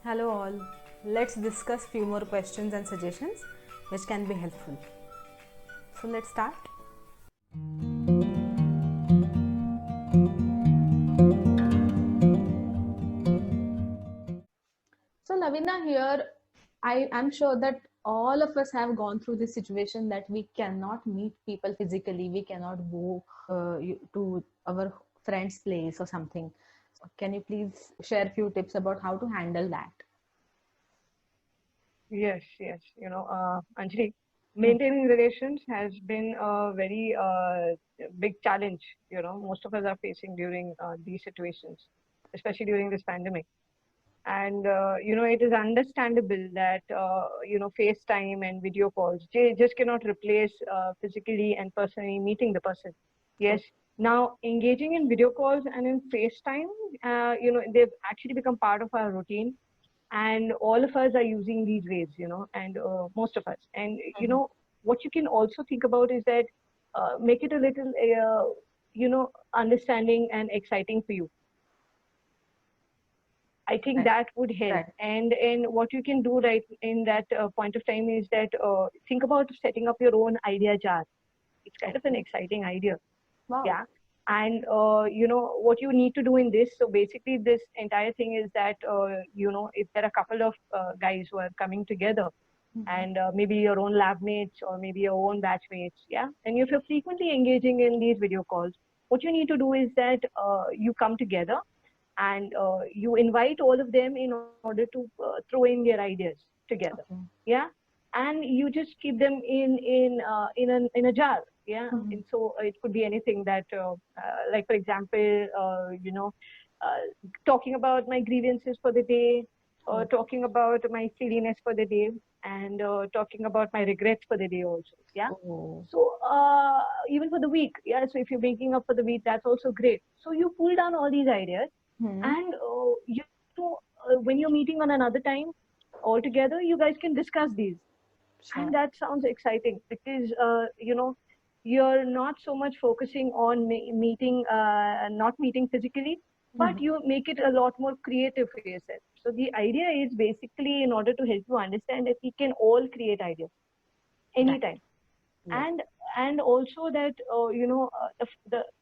Hello all. Let's discuss few more questions and suggestions which can be helpful. So let's start. So Lavina, here I am sure that all of us have gone through this situation that we cannot meet people physically. We cannot go to our friend's place or something. So can you please share a few tips about how to handle that? Yes, yes. Anjali, maintaining relations has been a very big challenge, most of us are facing during these situations, especially during this pandemic. And, it is understandable that, FaceTime and video calls just cannot replace physically and personally meeting the person. Yes. Now, engaging in video calls and in FaceTime, they've actually become part of our routine, and all of us are using these ways, and most of us. And what you can also think about is that make it a little understanding and exciting for you. I think Right. that would help. Right. And what you can do right in that point of time is that think about setting up your own idea jar. It's kind of an Okay. exciting idea. Wow. Yeah. And what you need to do in this, so basically this entire thing is that if there are a couple of guys who are coming together, Mhm. and maybe your own lab mates or maybe your own batch mates, yeah, and if you're frequently engaging in these video calls, what you need to do is that you come together and you invite all of them in order to throw in their ideas together. Okay. Yeah. And you just keep them in a jar. Yeah. Mhm. And so it could be anything that like, for example, talking about my grievances for the day, Oh. talking about my silliness for the day, and talking about my regrets for the day also. Yeah. Oh. So even for the week, yeah, so if you're making up for the week, that's also great. So you pull down all these ideas, Hmm. and when you're meeting on another time all together, you guys can discuss these. And Sure. that sounds exciting because you're not so much focusing on meeting, not meeting physically, but Mhm. you make it a lot more creative for yourself. So the idea is basically in order to help you understand that we can all create ideas Right. anytime. Yes. And also that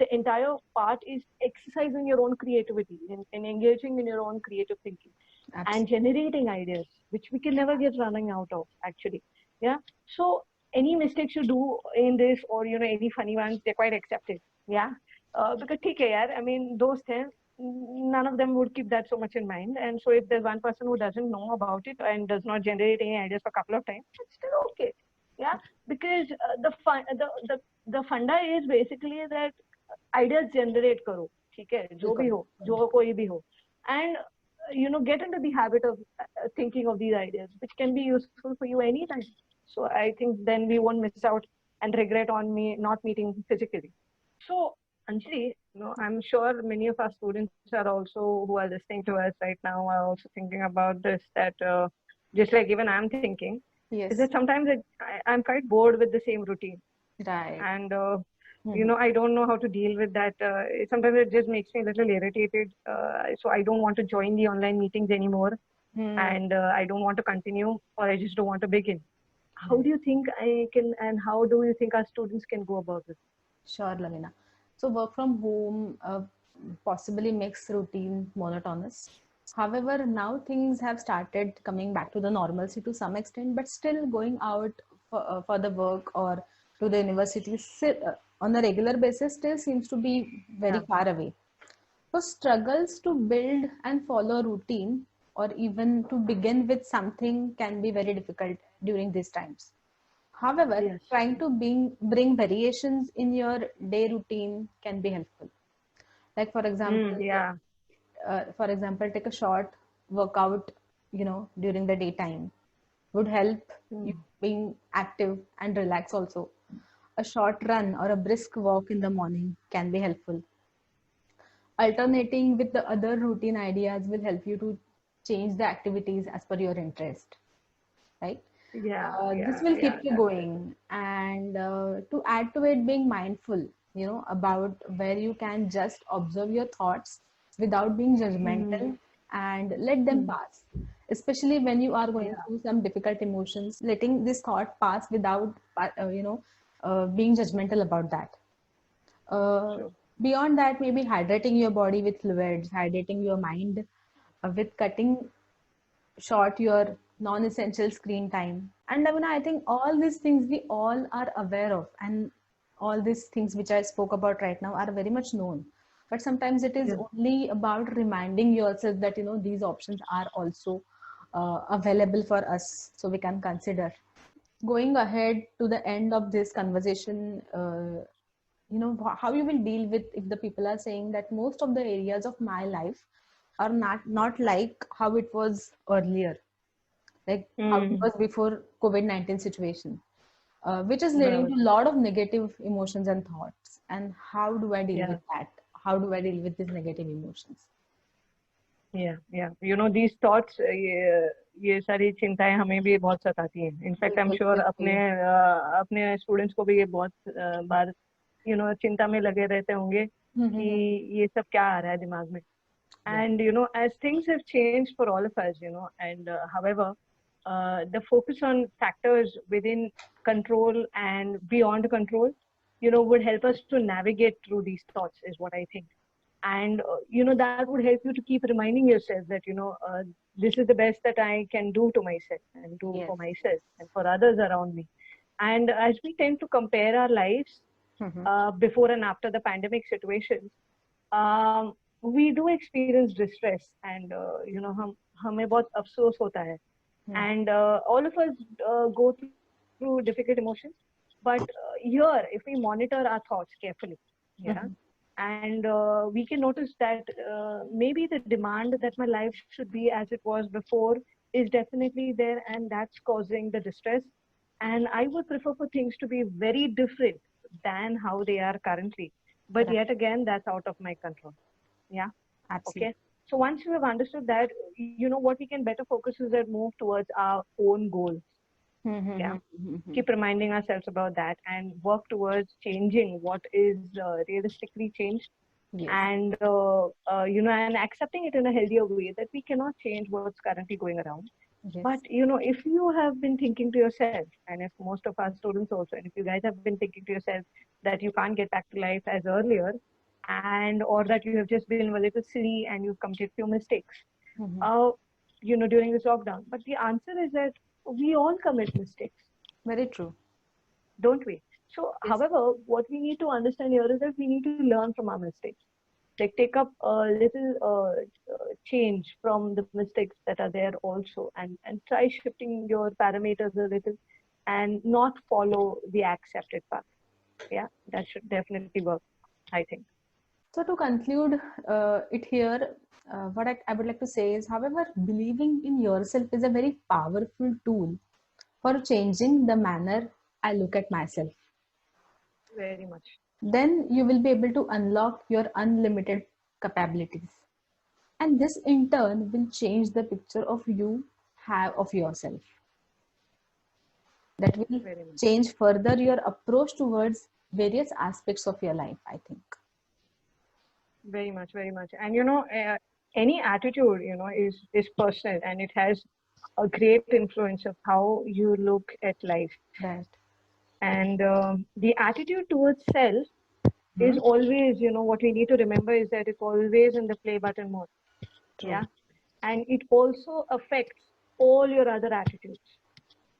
the entire part is exercising your own creativity and engaging in your own creative thinking and Absolutely. generating ideas which we can never get running out of, actually. Yeah. So any mistakes you do in this, or any funny ones, they're quite accepted. Yeah. Because take care, I mean, those things, none of them would keep that so much in mind. And so if there's one person who doesn't know about it and does not generate any ideas for a couple of times, it's still okay. Yeah. Because the funda is basically that ideas generate करो, ठीक है, जो भी बिल्कुल, हो, बिल्कुल. जो कोई भी हो. And get into the habit of thinking of these ideas, which can be useful for you anytime. So I think then we won't miss out and regret on me not meeting physically. So Anjali, I'm sure many of our students are also, who are listening to us right now, are also thinking about this, that just like even I'm thinking, is that Yes. sometimes I'm quite bored with the same routine. Right. And Mhm. I don't know how to deal with that. Sometimes it just makes me a little irritated, so I don't want to join the online meetings anymore, Hmm. and I don't want to continue, or I just don't want to begin. How Right. do you think I can, and how do you think our students can go about it? Sure, Lavina. So work from home possibly makes routine monotonous. However, now things have started coming back to the normalcy to some extent, but still going out for the work or to the university on a regular basis still seems to be very Yeah. far away. So struggles to build and follow routine or even to begin with something can be very difficult during these times. However, Yes. trying to bring variations in your day routine can be helpful. Like Yeah. for example, take a short workout, during the daytime would help you Mm. being active and relax also. A short run or a brisk walk in the morning can be helpful. Alternating with the other routine ideas will help you to change the activities as per your interest, right? Yeah. This Yeah. will Yeah. keep you That's it. going. And to add to it, being mindful, about where you can just observe your thoughts without being Mm. judgmental and let them Mm. pass. especially when you are going Yeah. through some difficult emotions, letting this thought pass without being judgmental about that. uh, True. Beyond that, maybe hydrating your body with fluids, hydrating your mind with cutting short your non-essential screen time. And I think all these things we all are aware of, and all these things which I spoke about right now are very much known. But sometimes it is Yeah. only about reminding yourself that these options are also available for us, so we can consider. Going ahead to the end of this conversation, how you will deal with if the people are saying that most of the areas of my life are not like how it was earlier, like how it Hmm. was before COVID-19 situation, which is leading Barabar. to a lot of negative emotions and thoughts. And how do I deal Yeah. with that? How do I deal with these negative emotions? Yeah, yeah. You know, these thoughts, ये सारी चिंताएं हमें भी बहुत सताती हैं. In fact I am बिल्कुल sure बिल्कुल. अपने स्टूडेंट्स को भी ये बहुत बार चिंता में लगे रहते होंगे कि हम्म. ये सब क्या आ रहा है दिमाग में. And as things have changed for all of us, and however, the focus on factors within control and beyond control, would help us to navigate through these thoughts, is what I think. And that would help you to keep reminding yourself that this is the best that I can do to myself and do Yes. for myself and for others around me. And as we tend to compare our lives Mm-hmm. before and after the pandemic situations, um, we do experience distress, and हम हमें बहुत अफसोस होता है. Hmm. And all of us go through difficult emotions. But here, if we monitor our thoughts carefully, yeah, Mm-hmm. and we can notice that maybe the demand that my life should be as it was before is definitely there, and that's causing the distress. And I would prefer for things to be very different than how they are currently. But Right. yet again, that's out of my control. Yeah. Absolutely. Okay. So once you have understood that, what we can better focus is that move towards our own goals. Yeah. Mm-hmm. Keep reminding ourselves about that and work towards changing what is realistically changed, Yes. and and accepting it in a healthier way, that we cannot change what's currently going around. But Yes. if you have been thinking to yourself, and if most of our students also, and if you guys have been thinking to yourself that you can't get back to life as earlier, and or that you have just been a little silly and you've committed few mistakes, Mm-hmm. uh, during this lockdown. But the answer is that we all commit mistakes, Very true. don't we? So, Yes. however, what we need to understand here is that we need to learn from our mistakes. Like, take up a little change from the mistakes that are there also, and try shifting your parameters a little, and not follow the accepted path. Yeah, that should definitely work, I think. So to conclude it here, what I would like to say is, however, believing in yourself is a very powerful tool for changing the manner I look at myself. Very much. Then you will be able to unlock your unlimited capabilities. And this in turn will change the picture of you have of yourself. That will Very much. change further your approach towards various aspects of your life, I think. Very much. Very much. And any attitude, is personal, and it has a great influence of how you look at life. Right. And the attitude towards self is Hmm. always, what we need to remember is that it's always in the play button mode. True. Yeah. And it also affects all your other attitudes.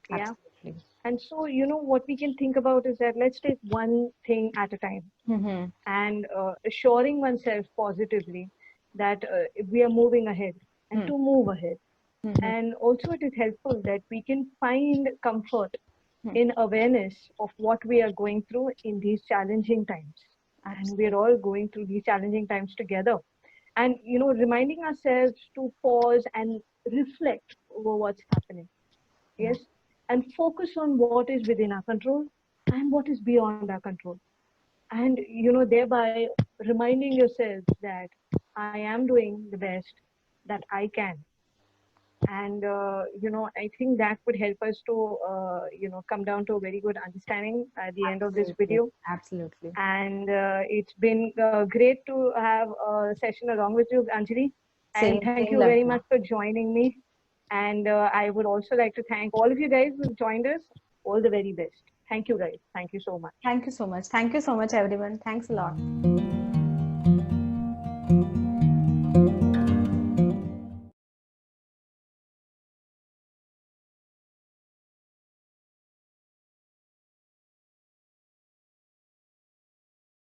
Yeah. Absolutely. And so, what we can think about is that let's take one thing at a time, Mm-hmm. and assuring oneself positively that we are moving ahead and Hmm. to move ahead. Mm-hmm. And also, it is helpful that we can find comfort Hmm. in awareness of what we are going through in these challenging times. And we're Absolutely. all going through these challenging times together. And, reminding ourselves to pause and reflect over what's happening. Yeah. Yes. And focus on what is within our control and what is beyond our control. And, thereby reminding yourself that I am doing the best that I can. And I think that would help us to come down to a very good understanding at the end of this Absolutely. video. Absolutely. And it's been great to have a session along with you, Anjali. And Same, thank same, you very Lavina. much for joining me. And I would also like to thank all of you guys who joined us. All the very best. Thank you, guys. Thank you so much. Thank you so much. Thank you so much, everyone. Thanks a lot.